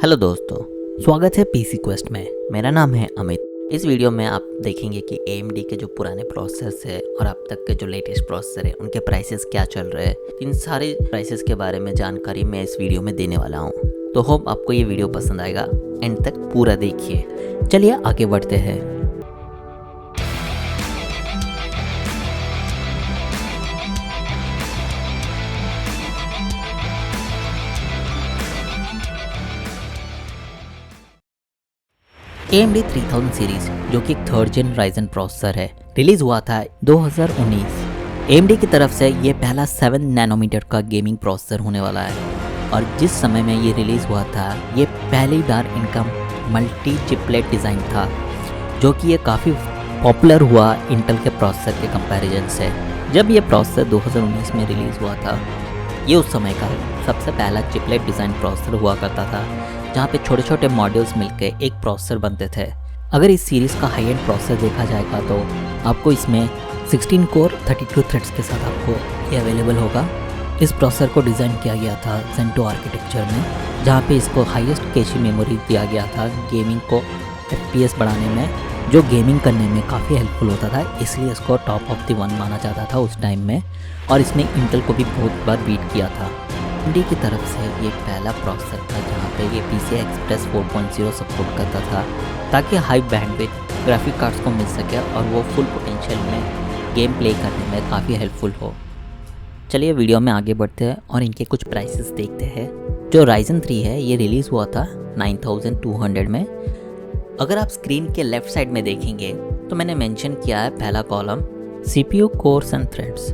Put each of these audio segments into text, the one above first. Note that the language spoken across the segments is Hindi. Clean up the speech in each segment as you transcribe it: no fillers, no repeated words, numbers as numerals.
हेलो दोस्तों, स्वागत है पीसी क्वेस्ट में। मेरा नाम है अमित। इस वीडियो में आप देखेंगे कि AMD के जो पुराने प्रोसेसर्स है और अब तक के जो लेटेस्ट प्रोसेसर है उनके प्राइसेस क्या चल रहे हैं, इन सारे प्राइसेस के बारे में जानकारी मैं इस वीडियो में देने वाला हूँ। तो होप आपको ये वीडियो पसंद आएगा, एंड तक पूरा देखिए। चलिए आगे बढ़ते हैं। AMD 3000 सीरीज जो कि एक थर्ड जेन राइजन प्रोसेसर है, रिलीज हुआ था 2019। AMD की तरफ से ये पहला 7 नैनोमीटर का गेमिंग प्रोसेसर होने वाला है और जिस समय में ये रिलीज हुआ था ये पहली बार इनका मल्टी चिपलेट डिज़ाइन था, जो कि ये काफ़ी पॉपुलर हुआ इंटेल के प्रोसेसर के कंपैरिजन से। जब ये प्रोसेसर 2019 में रिलीज़ हुआ था, ये उस समय का सबसे पहला चिपलेट डिज़ाइन प्रोसेसर हुआ करता था, जहाँ पे छोटे छोटे मॉड्यूल्स मिलकर एक प्रोसेसर बनते थे। अगर इस सीरीज़ का हाई एंड प्रोसेसर देखा जाएगा तो आपको इसमें 16 कोर 32 थ्रेड्स के साथ आपको ये अवेलेबल होगा। इस प्रोसेसर को डिज़ाइन किया गया था Zen 2 आर्किटेक्चर में, जहाँ पे इसको हाईएस्ट कैशी मेमोरी दिया गया था गेमिंग को FPS बढ़ाने में, जो गेमिंग करने में काफ़ी हेल्पफुल होता था। इसलिए इसको टॉप ऑफ द वन माना जाता था उस टाइम में, और इसने इंटेल को भी बहुत बार बीट किया था। AMD की तरफ से ये पहला प्रोसेसर था जहाँ पे ये PCI Express 4.0 सपोर्ट करता था, ताकि हाई बैंडविड्थ ग्राफिक कार्ड्स को मिल सके और वो फुल पोटेंशियल में गेम प्ले करने में काफ़ी हेल्पफुल हो। चलिए वीडियो में आगे बढ़ते हैं और इनके कुछ प्राइसेस देखते हैं। जो Ryzen 3 है ये रिलीज़ हुआ था 9200 में। अगर आप स्क्रीन के लेफ़्ट साइड में देखेंगे तो मैंने मेंशन किया है पहला column CPU course and threads,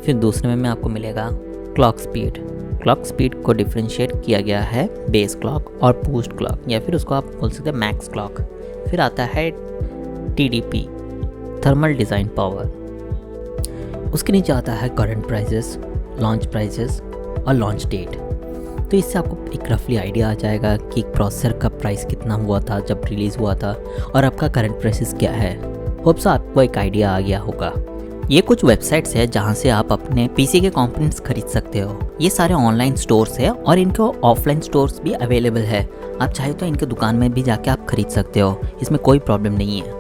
फिर दूसरे में आपको मिलेगा क्लॉक स्पीड। क्लॉक स्पीड को डिफ्रेंशिएट किया गया है बेस क्लॉक और बूस्ट क्लॉक, या फिर उसको आप बोल सकते हैं मैक्स क्लॉक। फिर आता है TDP, थर्मल डिज़ाइन पावर। उसके नीचे आता है करंट प्राइसेस, लॉन्च प्राइसेस और लॉन्च डेट। तो इससे आपको एक रफली आइडिया आ जाएगा कि प्रोसेसर का प्राइस कितना हुआ था जब रिलीज़ हुआ था और आपका करंट प्राइसेस क्या है। होप सो आपको एक आइडिया आ गया होगा। ये कुछ वेबसाइट्स है जहाँ से आप अपने PC के कंपोनेंट्स खरीद सकते हो। ये सारे ऑनलाइन स्टोर्स है और इनके ऑफलाइन स्टोर्स भी अवेलेबल है। आप चाहे तो इनके दुकान में भी जाके आप खरीद सकते हो, इसमें कोई प्रॉब्लम नहीं है।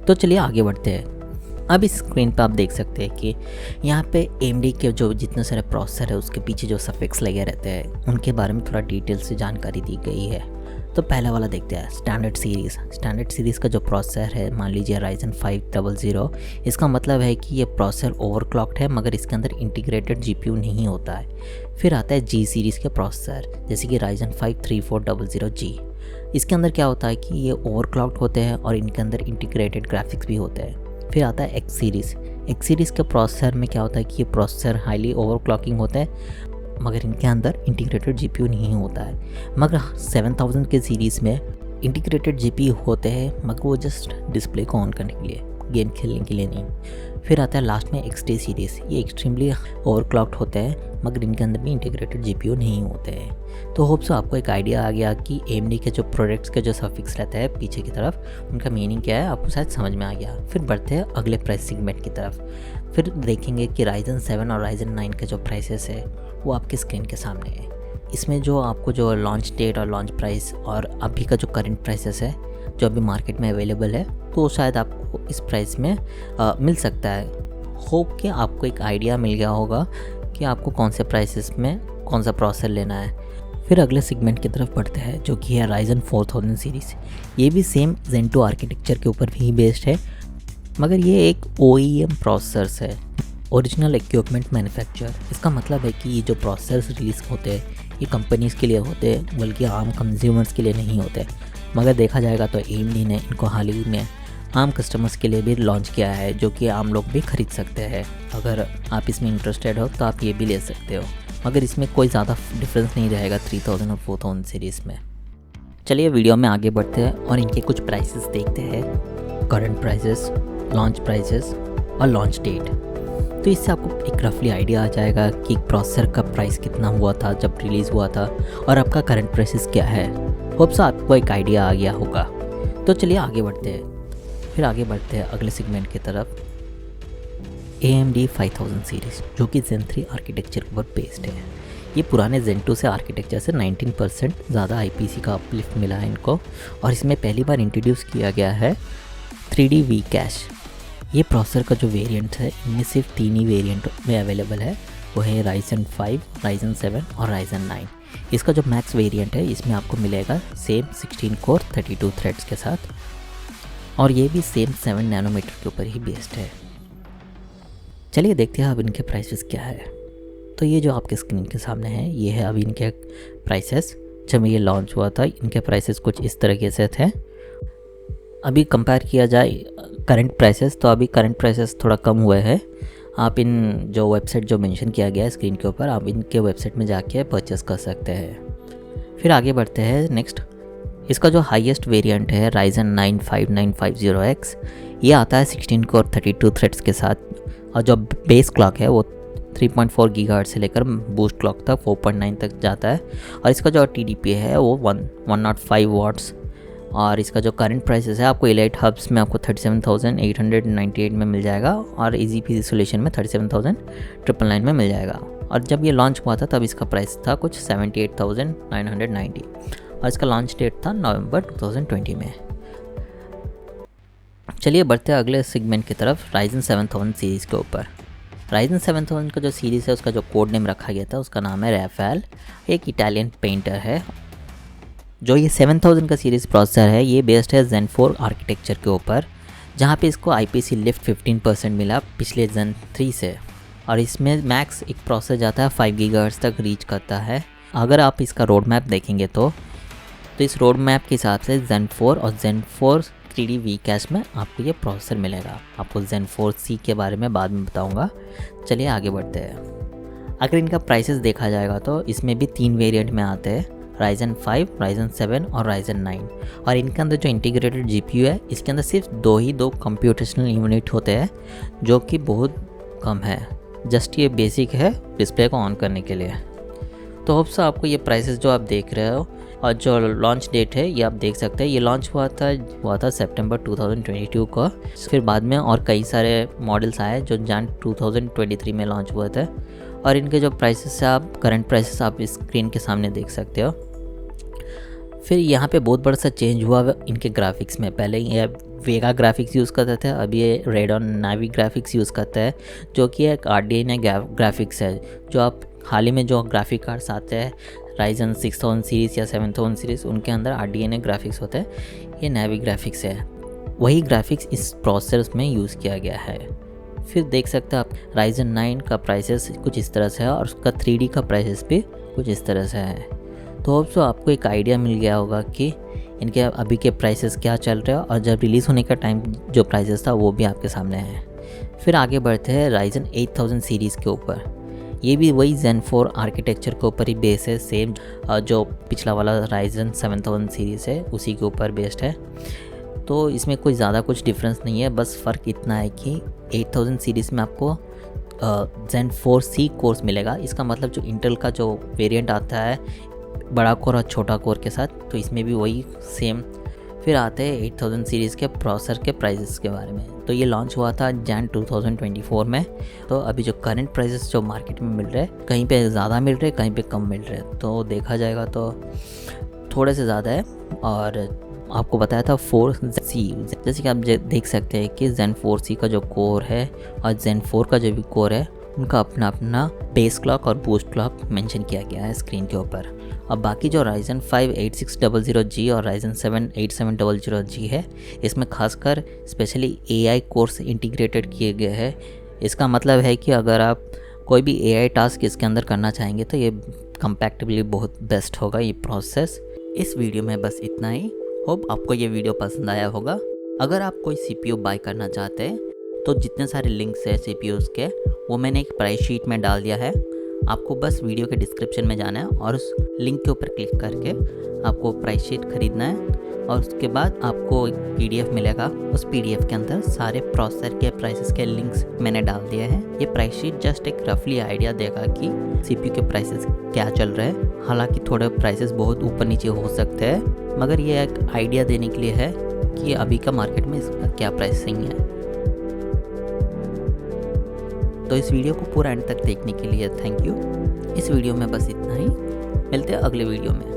तो चलिए आगे बढ़ते हैं। अब इस स्क्रीन पे आप देख सकते हैं कि यहाँ पे AMD के जो जितने सारे प्रोसेसर है उसके पीछे जो सफिक्स लगे रहते हैं उनके बारे में थोड़ा डिटेल से जानकारी दी गई है। तो पहला वाला देखते हैं स्टैंडर्ड सीरीज़। स्टैंडर्ड सीरीज़ का जो प्रोसेसर है, मान लीजिए Ryzen 500, इसका मतलब है कि ये प्रोसेसर ओवरक्लॉक्ड है मगर इसके अंदर इंटीग्रेटेड GPU नहीं होता है। फिर आता है G सीरीज़ के प्रोसेसर, जैसे कि Ryzen 5 3400G। इसके अंदर क्या होता है कि ये ओवरक्लॉक्ड होते हैं और इनके अंदर इंटीग्रेटेड ग्राफिक्स भी होते हैं। फिर आता है X सीरीज़। X सीरीज़ के प्रोसेसर में क्या होता है कि ये प्रोसेसर हाईली ओवरक्लॉकिंग होते हैं मगर इनके अंदर इंटीग्रेटेड GPU नहीं होता है। मगर 7000 के सीरीज़ में इंटीग्रेटेड GPU होते हैं, मगर वो जस्ट डिस्प्ले को ऑन करने के लिए, गेम खेलने के लिए नहीं। फिर आता है लास्ट में XT सीरीज़। ये एक्सट्रीमली ओवरक्लॉक्ड होते हैं मगर इनके अंदर भी इंटीग्रेटेड GPU नहीं होते हैं। तो होप सो आपको एक आइडिया आ गया कि AMD के जो प्रोडक्ट्स के जो सफिक्स रहते हैं पीछे की तरफ, उनका मीनिंग क्या है, आपको शायद समझ में आ गया। फिर बढ़ते हैं अगले प्राइस सेगमेंट की तरफ। फिर देखेंगे कि Ryzen 7 और Ryzen 9 के जो प्राइसेस है वो आपकी स्क्रीन के सामने है। इसमें जो आपको जो लॉन्च डेट और लॉन्च प्राइस और अभी का जो करंट प्राइसेस है जो अभी मार्केट में अवेलेबल है, तो शायद आपको इस प्राइस में मिल सकता है। होप कि आपको एक आइडिया मिल गया होगा कि आपको कौन से प्राइसेस में कौन सा प्रोसेसर लेना है। फिर अगले सेगमेंट की तरफ बढ़ते हैं जो कि है Ryzen 4000 सीरीज़। ये भी सेम Zen 2 आर्किटेक्चर के ऊपर ही बेस्ड है, मगर ये एक OEM प्रोसेसर्स है, ओरिजिनल इक्विपमेंट मैन्युफैक्चर। इसका मतलब है कि ये जो प्रोसेसर्स रिलीज़ होते हैं ये कंपनीज़ के लिए होते हैं, बल्कि आम कंज्यूमर्स के लिए नहीं होते। मगर देखा जाएगा तो AMD ने इनको हाल ही में आम कस्टमर्स के लिए भी लॉन्च किया है, जो कि आम लोग भी खरीद सकते हैं। अगर आप इसमें इंटरेस्टेड हो तो आप ये भी ले सकते हो, मगर इसमें कोई ज़्यादा डिफरेंस नहीं रहेगा 3000 और 4000 सीरीज़ में। चलिए वीडियो में आगे बढ़ते हैं और इनके कुछ प्राइसेस देखते हैं, करंट प्राइसेस, लॉन्च प्राइसेस और लॉन्च डेट। तो इससे आपको एक रफली आइडिया आ जाएगा कि प्रोसेसर का प्राइस कितना हुआ था जब रिलीज़ हुआ था और आपका करंट प्राइसेस क्या है। होप सो आपको एक आइडिया आ गया होगा। तो चलिए आगे बढ़ते हैं। फिर आगे बढ़ते हैं अगले सेगमेंट की तरफ। AMD 5000 सीरीज़ जो कि Zen 3 आर्किटेक्चर के ऊपर बेस्ड है। ये पुराने Zen 2 से आर्किटेक्चर से 19% ज़्यादा IPC का अपलिफ्ट मिला है इनको, और इसमें पहली बार इंट्रोड्यूस किया गया है 3D V कैश। ये प्रोसेसर का जो वेरिएंट है इनमें सिर्फ 3 ही वेरिएंट में अवेलेबल है, वो है Ryzen 5, Ryzen 7 और Ryzen 9। इसका जो मैक्स वेरिएंट है इसमें आपको मिलेगा सेम 16 कोर 32 थ्रेड्स के साथ, और ये भी सेम 7 नैनोमीटर के ऊपर ही बेस्ड है। चलिए देखते हैं अब इनके प्राइसेस क्या है। तो ये जो आपके स्क्रीन के सामने है ये है अभी इनके प्राइसेस। जब ये लॉन्च हुआ था इनके प्राइसेस कुछ इस तरीके से थे। अभी कंपेयर किया जाए करंट प्राइसेस, तो अभी करंट प्राइसेस थोड़ा कम हुए हैं। आप इन जो वेबसाइट जो मेंशन किया गया है स्क्रीन के ऊपर, आप इनके वेबसाइट में जाके परचेस कर सकते हैं। फिर आगे बढ़ते हैं नेक्स्ट। इसका जो हाईएस्ट वेरिएंट है Ryzen 9 5950X, ये आता है 16 कोर 32 थ्रेड्स के साथ, और जो बेस क्लॉक है वो 3.4 गीगाहर्ट्ज़ से लेकर बूस्ट क्लॉक तक 4.9 तक जाता है, और इसका जो TDP है वो 105 वाट्स। और इसका जो करंट प्राइसेस है आपको एलाइट हब्स में आपको 37,898 में मिल जाएगा, और इजी पीजी सोल्यूशन में 37,999 में मिल जाएगा। और जब ये लॉन्च हुआ था तब इसका प्राइस था कुछ 78,990, और इसका लॉन्च डेट था नवंबर 2020 में। चलिए बढ़ते हैं अगले सेगमेंट की तरफ, Ryzen 7000 सीरीज़ के ऊपर। Ryzen 7000 का जो सीरीज़ है उसका जो कोड नेम रखा गया था उसका नाम है रैफेल, एक इटालियन पेंटर है। जो ये 7000 का सीरीज़ प्रोसेसर है ये बेस्ड है Zen 4 आर्किटेक्चर के ऊपर, जहाँ पे इसको IPC लिफ्ट 15% मिला पिछले Zen 3 से, और इसमें मैक्स एक प्रोसेसर जाता है 5 गीगाहर्ट्ज़ तक रीच करता है। अगर आप इसका रोड मैप देखेंगे तो इस रोड मैप के हिसाब से Zen 4 और Zen 4 3D V कैश में आपको ये प्रोसेसर मिलेगा। आपको Zen 4C के बारे में बाद में बताऊंगा। चलिए आगे बढ़ते हैं। अगर इनका प्राइसेस देखा जाएगा तो इसमें भी 3 वेरिएंट में आते हैं, Ryzen 5, Ryzen 7 और Ryzen 9। और इनके अंदर जो इंटीग्रेटेड GPU है इसके अंदर सिर्फ दो कंप्यूटेशनल यूनिट होते हैं, जो कि बहुत कम है। जस्ट ये बेसिक है डिस्प्ले को ऑन करने के लिए। तो होप्स आपको ये प्राइसेस जो आप देख रहे हो और जो लॉन्च डेट है ये आप देख सकते हैं। ये लॉन्च हुआ था सितंबर 2022 को। फिर बाद में और कई सारे मॉडल्स आए जो जन 2023 में लॉन्च हुए थे, और इनके जो प्राइसेस है आप करंट प्राइसेस आप स्क्रीन के सामने देख सकते हो। फिर यहाँ पे बहुत बड़ा सा चेंज हुआ इनके ग्राफिक्स में। पहले ये वेगा ग्राफिक्स यूज़ करते थे, अभी ये रेडॉन नावी ग्राफिक्स यूज़ करता है, जो कि एक RDNA ग्राफिक्स है। जो आप हाल ही में जो ग्राफिक कार्ड्स आते हैं Ryzen 6000 सीरीज़ या 7000 सीरीज़, उनके अंदर RDNA ग्राफिक्स होते हैं, ये नावी ग्राफिक्स है। वही ग्राफिक्स इस प्रोसेसर में यूज़ किया गया है। फिर देख सकते हैं आप Ryzen 9 का प्राइसेस कुछ इस तरह से है, और उसका 3D का प्राइसेस भी कुछ इस तरह से है। तो होप सो आपको एक आइडिया मिल गया होगा कि इनके अभी के प्राइसेस क्या चल रहे हैं, और जब रिलीज़ होने का टाइम जो प्राइसेस था वो भी आपके सामने है। फिर आगे बढ़ते हैं Ryzen 8000 सीरीज़ के ऊपर। ये भी वही Zen 4 आर्किटेक्चर के ऊपर ही बेस है, सेम जो पिछला वाला Ryzen 7000 सीरीज़ है उसी के ऊपर बेस्ड है। तो इसमें कोई ज़्यादा कुछ डिफरेंस नहीं है, बस फ़र्क इतना है कि 8000 सीरीज़ में आपको Zen 4C कोर्स मिलेगा। इसका मतलब जो इंटेल का जो वेरिएंट आता है बड़ा कोर और छोटा कोर के साथ, तो इसमें भी वही सेम। फिर आते हैं 8000 सीरीज़ के प्रोसेसर के प्राइसेस के बारे में। तो ये लॉन्च हुआ था जन 2024 में। तो अभी जो करंट प्राइसेस जो मार्केट में मिल रहे हैं, कहीं पे ज़्यादा मिल रहे हैं, कहीं पे कम मिल रहे हैं। तो देखा जाएगा तो थोड़े से ज़्यादा है। और आपको बताया था 4C, जैसे कि आप देख सकते हैं कि Zen 4C का जो कोर है और Zen 4 का जो भी कोर है उनका अपना अपना बेस क्लॉक और बूस्ट क्लॉक मेंशन किया गया है स्क्रीन के ऊपर। अब बाकी जो Ryzen 5 8600G और Ryzen 7 8700G है, इसमें खासकर स्पेशली AI कोर्स इंटीग्रेटेड किए गए हैं। इसका मतलब है कि अगर आप कोई भी AI टास्क इसके अंदर करना चाहेंगे तो ये कंपैटिबली बहुत बेस्ट होगा ये प्रोसेस। इस वीडियो में बस इतना ही। होप आपको ये वीडियो पसंद आया होगा। अगर आप कोई CPU बाय करना चाहते हैं तो जितने सारे लिंक्स हैं CPUs के वो मैंने एक प्राइस शीट में डाल दिया है। आपको बस वीडियो के डिस्क्रिप्शन में जाना है और उस लिंक के ऊपर क्लिक करके आपको प्राइस शीट खरीदना है, और उसके बाद आपको एक PDF मिलेगा। उस PDF के अंदर सारे प्रोसेसर के प्राइसेस के लिंक्स मैंने डाल दिए हैं। ये प्राइस शीट जस्ट एक रफली आइडिया देगा कि CPU के प्राइसेस क्या चल रहे हैं। हालांकि थोड़े प्राइसेस बहुत ऊपर नीचे हो सकते हैं, मगर ये एक आइडिया देने के लिए है कि अभी का मार्केट में इसका क्या प्राइसिंग है। तो इस वीडियो को पूरा एंड तक देखने के लिए थैंक यू। इस वीडियो में बस इतना ही, मिलते हैं अगले वीडियो में।